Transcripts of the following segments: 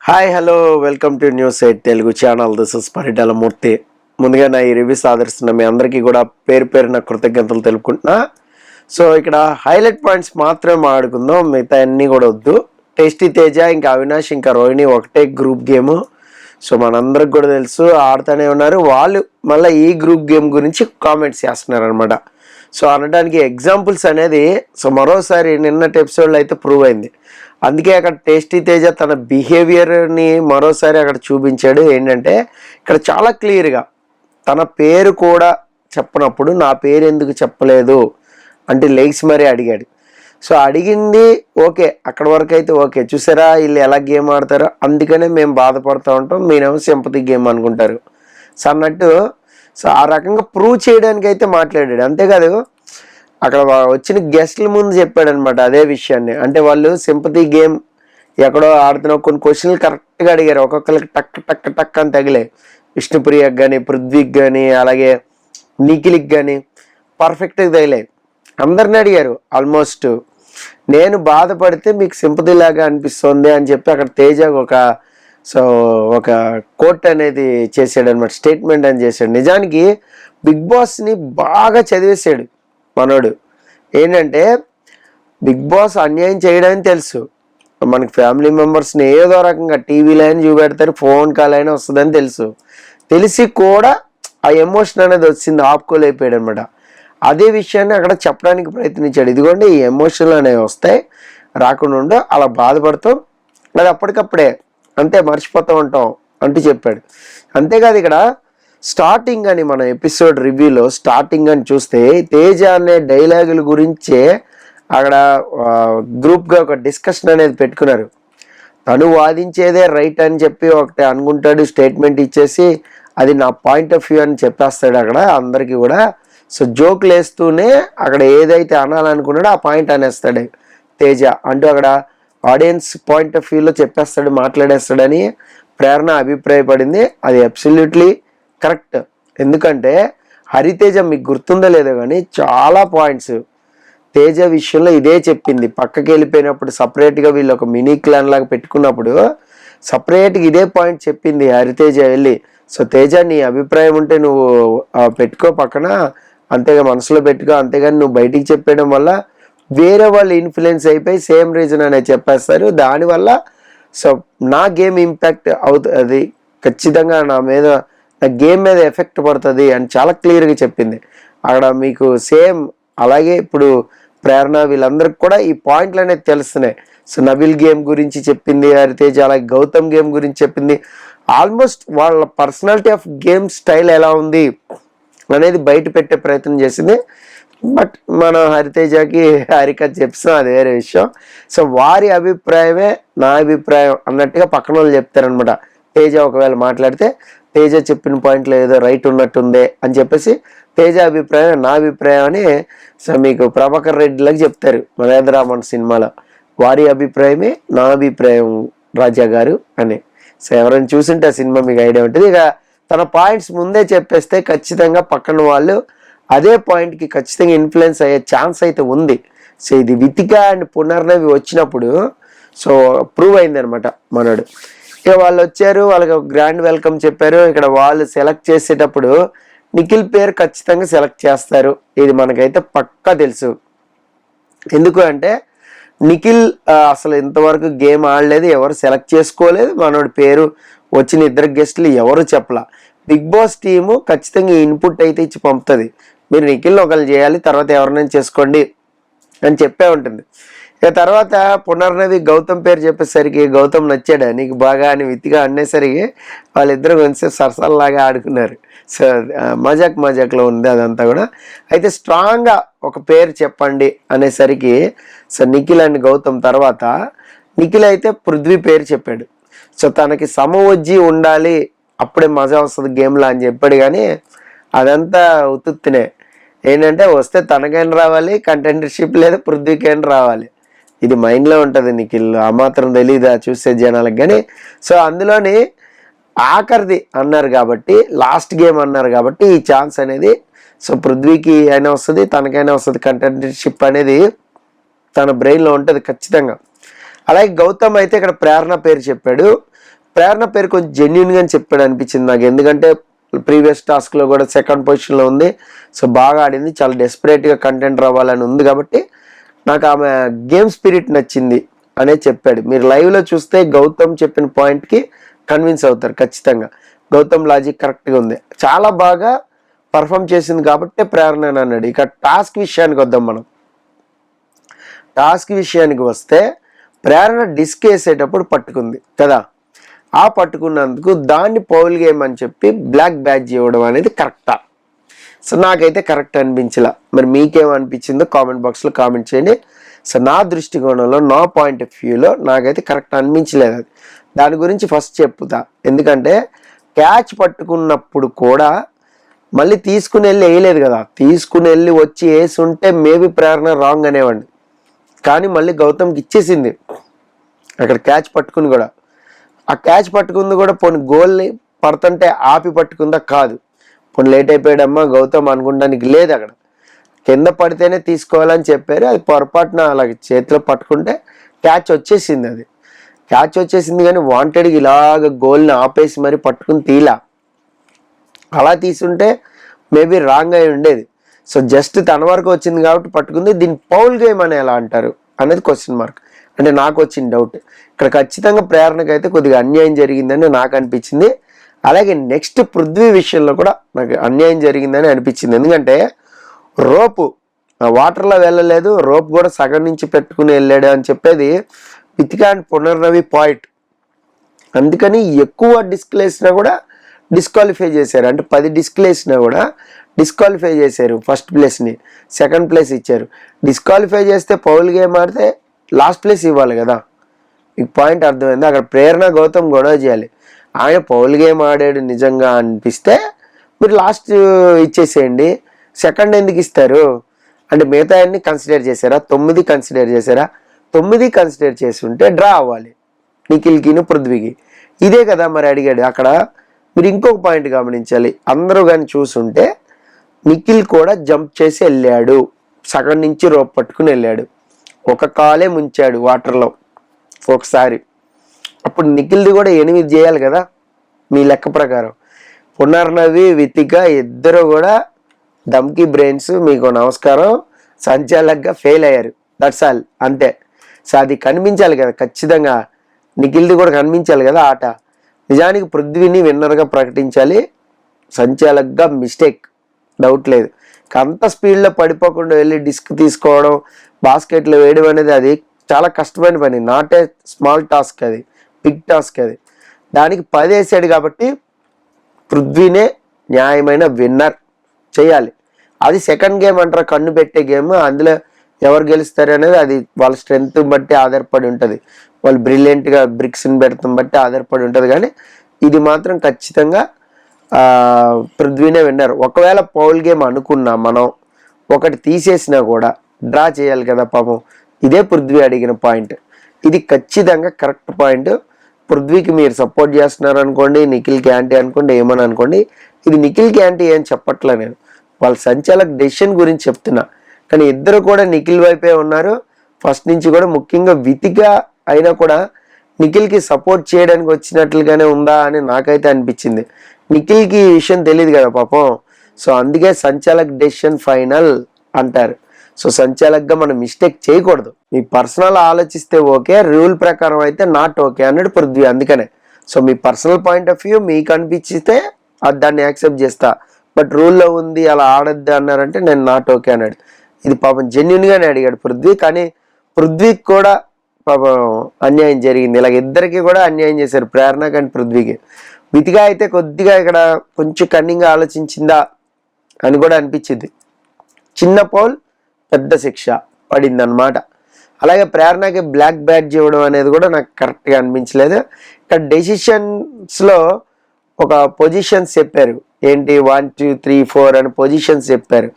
Hi hello welcome to news eight Telugu channel. This is Paritala Murthy. ముందుగా నా ఈ రివ్యూస్ ఆదరిస్తున్న మీ అందరికీ కూడా పేరు పేరున కృతజ్ఞతలు తెలుపుకుంటున్నా. సో ఇక్కడ హైలైట్ పాయింట్స్ మాత్రమే మాట్లాడుకుందాం, మిగతా అన్నీ కూడా వద్దు. టేస్టీ తేజ ఇంకా అవినాష్ ఇంకా రోహిణి ఒకటే గ్రూప్ గేమ్. సో మనందరికి కూడా తెలుసు ఆడుతూనే ఉన్నారు. వాళ్ళు మళ్ళీ ఈ గ్రూప్ గేమ్ గురించి కామెంట్స్ చేస్తున్నారు అనమాట. సో అనడానికి ఎగ్జాంపుల్స్ అనేది సో మరోసారి నిన్నటి ఎపిసోడ్లో అయితే ప్రూవ్ అయింది. అందుకే అక్కడ టేస్టీ తేజ తన బిహేవియర్ని మరోసారి అక్కడ చూపించాడు. ఏంటంటే ఇక్కడ చాలా క్లియర్గా తన పేరు కూడా చెప్పనప్పుడు నా పేరు ఎందుకు చెప్పలేదు అంటే లెగ్స్ మరీ అడిగాడు. సో అడిగింది ఓకే, అక్కడ వరకు అయితే ఓకే. చూసారా వీళ్ళు ఎలా గేమ్ ఆడతారో, అందుకనే మేము బాధపడుతూ ఉంటాం, మీరేమో సింపతి గేమ్ అనుకుంటారు. సో అన్నట్టు సో ఆ రకంగా ప్రూవ్ చేయడానికి అయితే మాట్లాడాడు. అంతేకాదు అక్కడ వచ్చిన గెస్ట్ల ముందు చెప్పాడు అనమాట అదే విషయాన్ని. అంటే వాళ్ళు సింపతి గేమ్ ఎక్కడో ఆడుతున్న కొన్ని క్వశ్చన్లు కరెక్ట్గా అడిగారు. ఒక్కొక్కరికి టక్ టక్ టక్ అని తగిలే. విష్ణుప్రియకి కానీ, పృథ్వీకి కానీ, అలాగే నిఖిల్కి కానీ పర్ఫెక్ట్గా తగిలాయి. అందరిని అడిగారు ఆల్మోస్ట్. నేను బాధపడితే మీకు సింపతి లాగా అనిపిస్తుంది అని చెప్పి అక్కడ తేజ ఒక కోట్ అనేది చేసాడు అనమాట, స్టేట్మెంట్ అని చేశాడు. నిజానికి బిగ్ బాస్ని బాగా చదివేశాడు మనోడు. ఏంటంటే బిగ్ బాస్ అన్యాయం చేయడానికి తెలుసు, మనకి ఫ్యామిలీ మెంబర్స్ని ఏదో రకంగా టీవీలో అయినా చూపెడతారు, ఫోన్ కాల్ అయినా వస్తుందని తెలుసు. తెలిసి కూడా ఆ ఎమోషన్ అనేది వచ్చింది, ఆపుకోలేకపోయాడు అనమాట. అదే విషయాన్ని అక్కడ చెప్పడానికి ప్రయత్నించాడు. ఇదిగోండి ఈ ఎమోషన్లు అనేవి వస్తాయి, రాకుండా ఉండో అలా బాధపడతాం, అది అప్పటికప్పుడే అంతే మర్చిపోతూ ఉంటాం అంటూ చెప్పాడు. అంతేకాదు ఇక్కడ స్టార్టింగ్ అని మన ఎపిసోడ్ రివ్యూలో స్టార్టింగ్ అని చూస్తే తేజ అనే డైలాగుల గురించే అక్కడ గ్రూప్గా ఒక డిస్కషన్ అనేది పెట్టుకున్నారు. తను వాదించేదే రైట్ అని చెప్పి ఒకటి అనుకుంటాడు, స్టేట్మెంట్ ఇచ్చేసి అది నా పాయింట్ ఆఫ్ వ్యూ అని చెప్పేస్తాడు అక్కడ అందరికీ కూడా. సో జోకులు వేస్తూనే అక్కడ ఏదైతే అనాలనుకున్నాడో ఆ పాయింట్ అనేస్తాడు తేజ. అంటూ అక్కడ ఆడియన్స్ పాయింట్ ఆఫ్ వ్యూలో చెప్పేస్తాడు, మాట్లాడేస్తాడని ప్రేరణ అభిప్రాయపడింది. అది అబ్సల్యూట్లీ కరెక్ట్. ఎందుకంటే హరితేజ మీకు గుర్తుందో లేదో కానీ చాలా పాయింట్స్ తేజ విషయంలో ఇదే చెప్పింది. పక్కకి వెళ్ళిపోయినప్పుడు సపరేట్గా వీళ్ళు ఒక మినీ క్లాన్ లాగా పెట్టుకున్నప్పుడు సపరేట్గా ఇదే పాయింట్ చెప్పింది హరితేజ వెళ్ళి. సో తేజ నీ అభిప్రాయం ఉంటే నువ్వు పెట్టుకో పక్కన, అంతేగా మనసులో పెట్టుకో, అంతేగాని నువ్వు బయటికి చెప్పేయడం వల్ల వేరే వాళ్ళు ఇన్ఫ్లుయెన్స్ అయిపోయి సేమ్ రీజన్ అనేది చెప్పేస్తారు, దానివల్ల సో నా గేమ్ ఇంపాక్ట్ అవుతుంది, ఖచ్చితంగా నా గేమ్ మీద ఎఫెక్ట్ పడుతుంది అని చాలా క్లియర్గా చెప్పింది అక్కడ. మీకు సేమ్ అలాగే ఇప్పుడు ప్రేరణ వీళ్ళందరికి కూడా ఈ పాయింట్లు అనేది తెలుస్తున్నాయి. సో నబిల్ గేమ్ గురించి చెప్పింది హరితేజ, అలాగే గౌతమ్ గేమ్ గురించి చెప్పింది. ఆల్మోస్ట్ వాళ్ళ పర్సనాలిటీ ఆఫ్ గేమ్ స్టైల్ ఎలా ఉంది అనేది బయట పెట్టే ప్రయత్నం చేసింది. బట్ మన హరితేజకి హరికథ చెప్తాం, అది వేరే విషయం. సో వారి అభిప్రాయమే నా అభిప్రాయం అన్నట్టుగా పక్కన వాళ్ళు చెప్తారనమాట. తేజ ఒకవేళ మాట్లాడితే తేజ చెప్పిన పాయింట్లో ఏదో రైట్ ఉన్నట్టుందే అని చెప్పేసి తేజ అభిప్రాయం నా అభిప్రాయం అని సో మీకు ప్రభాకర్ రెడ్డిలాగా చెప్తారు మహేంద్రరామన్ సినిమాలో. వారి అభిప్రాయమే నా అభిప్రాయం రాజా గారు అని. సో ఎవరైనా చూసింటే ఆ సినిమా మీకు ఐడియా ఉంటుంది. ఇక తన పాయింట్స్ ముందే చెప్పేస్తే ఖచ్చితంగా పక్కన వాళ్ళు అదే పాయింట్కి ఖచ్చితంగా ఇన్ఫ్లుయెన్స్ అయ్యే ఛాన్స్ అయితే ఉంది. సో ఇది వితిక అండ్ పునర్నవి వచ్చినప్పుడు సో ప్రూవ్ అయిందనమాట మనోడు. ఇక వాళ్ళు వచ్చారు, వాళ్ళకి ఒక గ్రాండ్ వెల్కమ్ చెప్పారు. ఇక్కడ వాళ్ళు సెలెక్ట్ చేసేటప్పుడు నిఖిల్ పేరు ఖచ్చితంగా సెలెక్ట్ చేస్తారు, ఇది మనకైతే పక్కా తెలుసు. ఎందుకు అంటే నిఖిల్ అసలు ఇంతవరకు గేమ్ ఆడలేదు, ఎవరు సెలెక్ట్ చేసుకోలేదు, మనోడి పేరు వచ్చిన ఇద్దరు గెస్టులు ఎవరు చెప్పలా. బిగ్ బాస్ టీము ఖచ్చితంగా ఇన్పుట్ అయితే ఇచ్చి పంపుతుంది, మీరు నిఖిల్ ఒకళ్ళు చేయాలి, తర్వాత ఎవరినైనా చేసుకోండి అని చెప్పే ఉంటుంది. ఇక తర్వాత పునర్నవి గౌతమ్ పేరు చెప్పేసరికి గౌతమ్ నచ్చాడు నీకు బాగా అని విత్తిగా అనేసరికి వాళ్ళిద్దరు కొంచెం సరసల్లాగా ఆడుకున్నారు. సో మజాక్లో ఉంది అదంతా కూడా. అయితే స్ట్రాంగ్గా ఒక పేరు చెప్పండి అనేసరికి సో నిఖిల్ అండ్ గౌతమ్ తర్వాత నిఖిల్ అయితే పృథ్వీ పేరు చెప్పాడు. సో తనకి సమవజ్జి ఉండాలి, అప్పుడే మజా వస్తుంది గేమ్లో అని చెప్పాడు. కానీ అదంతా ఉత్తుత్తినే. ఏంటంటే వస్తే తనకైనా రావాలి కంటెండర్షిప్, లేదా పృథ్వీకైనా రావాలి, ఇది మైండ్లో ఉంటుంది నిఖిల్. ఆ మాత్రం తెలీదా చూసే జనాలకు. కానీ సో అందులోని ఆఖరిది అన్నారు కాబట్టి, లాస్ట్ గేమ్ అన్నారు కాబట్టి ఈ ఛాన్స్ అనేది సో పృథ్వీకి అయినా వస్తుంది, తనకైనా వస్తుంది. కంటెండర్షిప్ అనేది తన బ్రెయిన్లో ఉంటుంది ఖచ్చితంగా. అలాగే గౌతమ్ అయితే ఇక్కడ ప్రేరణ పేరు చెప్పాడు. ప్రేరణ పేరు కొంచెం జెన్యున్గా అని చెప్పాడు అనిపించింది నాకు. ఎందుకంటే ప్రీవియస్ టాస్క్లో కూడా సెకండ్ పొజిషన్లో ఉంది. సో బాగా ఆడింది, చాలా డెస్పరేట్గా కంటెంట్ రావాలని ఉంది కాబట్టి నాకు ఆమె గేమ్ స్పిరిట్ నచ్చింది అనేది చెప్పాడు. మీరు లైవ్లో చూస్తే గౌతమ్ చెప్పిన పాయింట్కి కన్విన్స్ అవుతారు ఖచ్చితంగా. గౌతమ్ లాజిక్ కరెక్ట్గా ఉంది, చాలా బాగా పర్ఫామ్ చేసింది కాబట్టి ప్రేరణ అని అన్నాడు. ఇక టాస్క్ విషయానికి వద్దాం మనం. టాస్క్ విషయానికి వస్తే ప్రేరణ డిస్క్ వేసేటప్పుడు పట్టుకుంది కదా, ఆ పట్టుకున్నందుకు దాన్ని పౌల్ గేమ్ అని చెప్పి బ్లాక్ బ్యాడ్జ్ ఇవ్వడం అనేది కరెక్టా? సో నాకైతే కరెక్ట్ అనిపించలా. మరి మీకేమనిపించిందో కామెంట్ బాక్స్లో కామెంట్ చేయండి. సో నా దృష్టికోణంలో, నా పాయింట్ ఆఫ్ వ్యూలో నాకైతే కరెక్ట్ అనిపించలేదు అది. దాని గురించి ఫస్ట్ చెప్తా. ఎందుకంటే క్యాచ్ పట్టుకున్నప్పుడు కూడా మళ్ళీ తీసుకుని వెళ్ళి వేయలేదు కదా, తీసుకుని వెళ్ళి వచ్చి వేసి ఉంటే మేబీ ప్రేరణ రాంగ్ అనేవాడిని. కానీ మళ్ళీ గౌతమ్కి ఇచ్చేసింది అక్కడ క్యాచ్ పట్టుకుని కూడా. ఆ క్యాచ్ పట్టుకుంది కూడా పోనీ గోల్ని పడుతుంటే ఆపి పట్టుకుందా? కాదు. పోనీ లేట్ అయిపోయాడమ్మా గౌతమ్ అనుకుంటానికి లేదు, అక్కడ కింద పడితేనే తీసుకోవాలని చెప్పారు. అది పొరపాటున అలాగే చేతిలో పట్టుకుంటే క్యాచ్ వచ్చేసింది. అది క్యాచ్ వచ్చేసింది కానీ వాంటెడ్గా ఇలాగ గోల్ని ఆపేసి మరి పట్టుకుని తీలా. అలా తీసుంటే మేబీ రాంగ్ అయి ఉండేది. సో జస్ట్ తన వరకు వచ్చింది కాబట్టి పట్టుకుంది. దీన్ని పౌల్ గేమ్ అని ఎలా అంటారు అనేది క్వశ్చన్ మార్క్. అంటే నాకు వచ్చిన డౌట్ ఇక్కడ. ఖచ్చితంగా ప్రేరణకైతే కొద్దిగా అన్యాయం జరిగిందని నాకు అనిపించింది. అలాగే నెక్స్ట్ పృథ్వీ విషయంలో కూడా నాకు అన్యాయం జరిగిందని అనిపించింది. ఎందుకంటే రోపు వాటర్లో వెళ్ళలేదు, రోప్ కూడా సగం నుంచి పెట్టుకుని వెళ్ళాడు అని చెప్పేది వితికా అండ్ పునర్నవి పాయింట్. అందుకని ఎక్కువ డిస్క్లు వేసినా కూడా డిస్క్వాలిఫై చేశారు. అంటే 10 డిస్క్లు వేసినా కూడా డిస్క్వాలిఫై చేశారు. ఫస్ట్ ప్లేస్ని సెకండ్ ప్లేస్ ఇచ్చారు. డిస్క్వాలిఫై చేస్తే పౌల్ గేమ్ ఆడితే లాస్ట్ ప్లేస్ ఇవ్వాలి కదా. మీకు పాయింట్ అర్థమైంది. అక్కడ ప్రేరణ గౌతమ్ గొడవ చేయాలి. ఆయన పౌల్ గేమ్ ఆడాడు నిజంగా అనిపిస్తే మీరు లాస్ట్ ఇచ్చేసేయండి. సెకండ్ ఎందుకు ఇస్తారు? అంటే మిగతా అన్ని కన్సిడర్ చేశారా? 9 కన్సిడర్ చేశారా? 9 కన్సిడర్ చేసి ఉంటే డ్రా అవ్వాలి నిఖిల్కిను పృథ్వీకి. ఇదే కదా మరి అడిగాడు. అక్కడ మీరు ఇంకొక పాయింట్ గమనించాలి. అందరూ కానీ చూసుంటే నిఖిల్ కూడా జంప్ చేసి వెళ్ళాడు, సగం నుంచి రోప్ పట్టుకుని వెళ్ళాడు, ఒక కాలే ముంచాడు వాటర్లో ఒకసారి. అప్పుడు నిఖిల్ది కూడా 8 చేయాలి కదా మీ లెక్క ప్రకారం. పునర్నవి వితిక ఇద్దరు కూడా దమ్కి బ్రెయిన్స్, మీకు నమస్కారం, సంచాలకుగా ఫెయిల్ అయ్యారు. దట్స్ ఆల్, అంతే. సో అది కనిపించాలి కదా ఖచ్చితంగా. నిఖిల్ది కూడా కనిపించాలి కదా ఆట. నిజానికి పృథ్వీని విన్నర్గా ప్రకటించాలి, సంచాలకుగా మిస్టేక్, డౌట్ లేదు. అంత స్పీడ్లో పడిపోకుండా వెళ్ళి డిస్క్ తీసుకోవడం, బాస్కెట్లో వేయడం అనేది అది చాలా కష్టమైన పని. నాట్ ఏ స్మాల్ టాస్క్, అది బిగ్ టాస్క్. అది దానికి 10 వేసాడు కాబట్టి పృథ్వీనే న్యాయమైన విన్నర్ చేయాలి. అది సెకండ్ గేమ్ అంటారా, కన్ను పెట్టే గేమ్. అందులో ఎవరు గెలుస్తారు అనేది అది వాళ్ళ స్ట్రెంగ్త్ బట్టి ఆధారపడి ఉంటుంది, వాళ్ళు బ్రిలియంట్గా బ్రిక్స్ని పెడతాం బట్టి ఆధారపడి ఉంటుంది. కానీ ఇది మాత్రం ఖచ్చితంగా పృథ్వీనే విన్నర్. ఒకవేళ పౌల్ గేమ్ అనుకున్నా మనం ఒకటి తీసేసినా కూడా డ్రా చేయాలి కదా పాపం. ఇదే పృథ్వీ అడిగిన పాయింట్. ఇది ఖచ్చితంగా కరెక్ట్ పాయింట్. పృథ్వీకి మీరు సపోర్ట్ చేస్తున్నారు అనుకోండి, నిఖిల్కి యాంటీ అనుకోండి, ఏమని అనుకోండి, ఇది నిఖిల్కి యాంటీ ఏం చెప్పట్లే నేను, వాళ్ళ సంచాలక్ డెసిషన్ గురించి చెప్తున్నా. కానీ ఇద్దరు కూడా నిఖిల్ వైపే ఉన్నారు ఫస్ట్ నుంచి కూడా. ముఖ్యంగా వితిక అయినా కూడా నిఖిల్కి సపోర్ట్ చేయడానికి వచ్చినట్లుగానే ఉందా అని నాకైతే అనిపించింది. నిఖిల్కి ఈ విషయం తెలియదు కదా పాపం. సో అందుకే సంచాలక్ డెసిషన్ ఫైనల్ అంటారు. సో సంచాలక్గా మనం మిస్టేక్ చేయకూడదు. మీ పర్సనల్ ఆలోచిస్తే ఓకే, రూల్ ప్రకారం అయితే నాట్ ఓకే అన్నాడు పృథ్వీ. అందుకనే so me personal point of view మీకు అనిపించితే అది దాన్ని యాక్సెప్ట్ చేస్తా. బట్ రూల్లో ఉంది అలా ఆడద్దు అన్నారంటే నేను నాట్ ఓకే అన్నాడు. ఇది పాపం జెన్యున్గానే అడిగాడు పృథ్వీ. కానీ పృథ్వీకి కూడా పాపం అన్యాయం జరిగింది. ఇలాగ ఇద్దరికి కూడా అన్యాయం చేశారు, ప్రేరణ కానీ పృథ్వీకి. వితిగా అయితే కొద్దిగా ఇక్కడ కొంచెం కన్నింగ్గా ఆలోచించిందా అని కూడా అనిపించింది. చిన్న పౌల్ పెద్ద శిక్ష పడింది అనమాట. అలాగే ప్రేరణకి బ్లాక్ బ్యాడ్జ్ ఇవ్వడం అనేది కూడా నాకు కరెక్ట్గా అనిపించలేదు. ఇక్కడ డెసిషన్స్లో ఒక పొజిషన్స్ చెప్పారు, ఏంటి 1 2 3 4 అని పొజిషన్స్ చెప్పారు.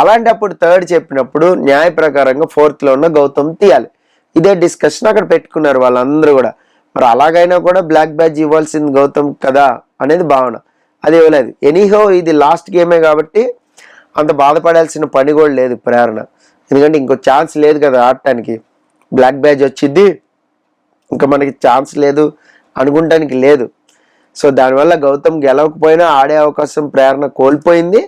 అలాంటప్పుడు థర్డ్ చెప్పినప్పుడు న్యాయ ప్రకారంగా 4th ఉన్న గౌతమ్ తీయాలి. ఇదే డిస్కషన్ అక్కడ పెట్టుకున్నారు వాళ్ళందరూ కూడా. మరి అలాగైనా కూడా బ్లాక్ బ్యాడ్జ్ ఇవ్వాల్సింది గౌతమ్ కదా అనేది భావన. అది ఇవ్వలేదు. ఎనీహో ఇది లాస్ట్ గేమే కాబట్టి అంత బాధపడాల్సిన పని కూడా లేదు ప్రేరణ. ఎందుకంటే ఇంకో ఛాన్స్ లేదు కదా ఆడటానికి. బ్లాక్ బ్యాడ్జ్ వచ్చింది, ఇంకా మనకి ఛాన్స్ లేదు అనుకుంటానికి లేదు. సో దానివల్ల గౌతమ్ గెలవకపోయినా ఆడే అవకాశం ప్రేరణ కోల్పోయింది.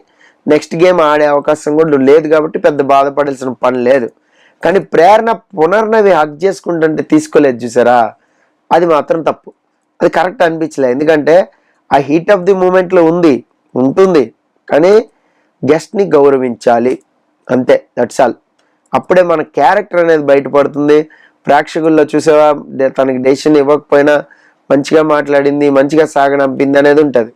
నెక్స్ట్ గేమ్ ఆడే అవకాశం కూడా లేదు కాబట్టి పెద్ద బాధపడాల్సిన పని లేదు. కానీ ప్రేరణ పునర్నవి హక్ చేసుకుంటుంటే తీసుకోలేదు చూసారా, అది మాత్రం తప్పు. అది కరెక్ట్ అనిపించలేదు. ఎందుకంటే ఆ హీట్ ఆఫ్ ది మూమెంట్లో ఉంటుంది, కానీ గెస్ట్ని గౌరవించాలి అంతే, దట్స్ ఆల్. అప్పుడే మన క్యారెక్టర్ అనేది బయటపడుతుంది. ప్రేక్షకుల్లో చూసేవా తనకి డెసిషన్ ఇవ్వకపోయినా మంచిగా మాట్లాడింది, మంచిగా సాగనంపింది అనేది ఉంటుంది.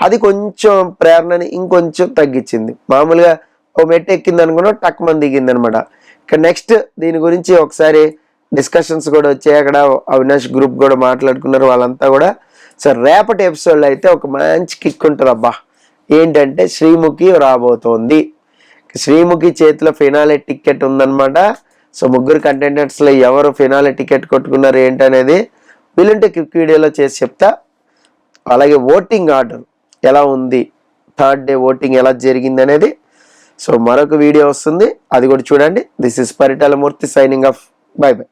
అది కొంచెం ప్రేరణని ఇంకొంచెం తగ్గించింది. మామూలుగా ఓ మెట్టు ఎక్కింది అనుకున్నా టక్ మంది దిగింది అనమాట. ఇక నెక్స్ట్ దీని గురించి ఒకసారి డిస్కషన్స్ కూడా వచ్చాయి. అక్కడ అవినాష్ గ్రూప్ కూడా మాట్లాడుకున్నారు వాళ్ళంతా కూడా. సో రేపటి ఎపిసోడ్లో అయితే ఒక మంచి కిక్ ఉంటుంది అబ్బా. ఏంటంటే శ్రీముఖి రాబోతోంది. శ్రీముఖి చేతిలో ఫినాలే టికెట్ ఉందన్నమాట. సో ముగ్గురు కంటెండర్స్లో ఎవరు ఫినాలే టికెట్ కొట్టుకున్నారు ఏంటనేది వీలుంటే క్విక్ వీడియోలో చేసి చెప్తా. అలాగే ఓటింగ్ ఆర్డర్ ఎలా ఉంది, థర్డ్ డే ఓటింగ్ ఎలా జరిగింది అనేది సో మరొక వీడియో వస్తుంది, అది కూడా చూడండి. This is Paritala Murthy signing off. By by.